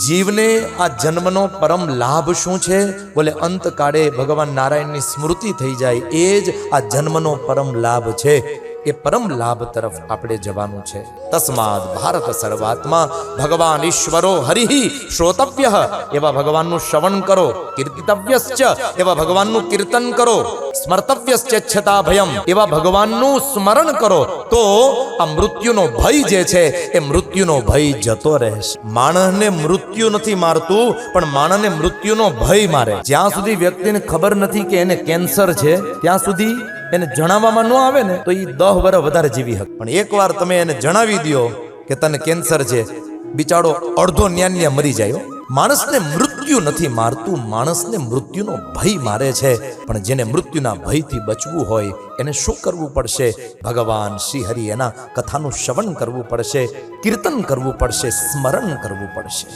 જીવને આ જન્મનો પરમ લાભ શું છે? બોલે અંતકાળે ભગવાન નારાયણની સ્મૃતિ થઈ જાય એ જ આ જન્મનો પરમ લાભ છે. એ પરમ લાભ તરફ આપણે જવાનું છે. તસ્માદ ભારત સર્વાત્મા ભગવાન ઈશ્વરો હરિ શ્રોતવ્ય, એવા ભગવાનનું શ્રવણ કરો. કીર્તિતવ્યશ્ચ, એવા ભગવાનનું કીર્તન કરો. સ્મર્તવ્યશ્ચેચ્છતા ભયમ, એવા ભગવાનનું સ્મરણ કરો તો આ મૃત્યુનો ભય જે છે એ મૃત્યુનો ભય જતો રહેશે. માણસને મૃત્યુ નથી મારતું, પણ માણસને મૃત્યુનો ભય મારે. જ્યાં સુધી વ્યક્તિને ખબર નથી કે એને કેન્સર છે ત્યાં સુધી એને જણાવવામાં ન આવે ને તો એ 10 વર્ષ વધારે જીવી શકે. પણ એકવાર તમે એને જણાવી દો કે તને કેન્સર છે, બિચારો અડધો ન્યાન્યા મરી જાય. માણસને મૃત્યુ નથી મારતું, માણસને મૃત્યુનો ભય મારે છે. પણ જેને મૃત્યુના ભયથી બચવું હોય એને શું કરવું પડશે? ભગવાન શ્રી હરિ એના કથાનું શ્રવણ કરવું પડશે, કીર્તન કરવું પડશે, સ્મરણ કરવું પડશે.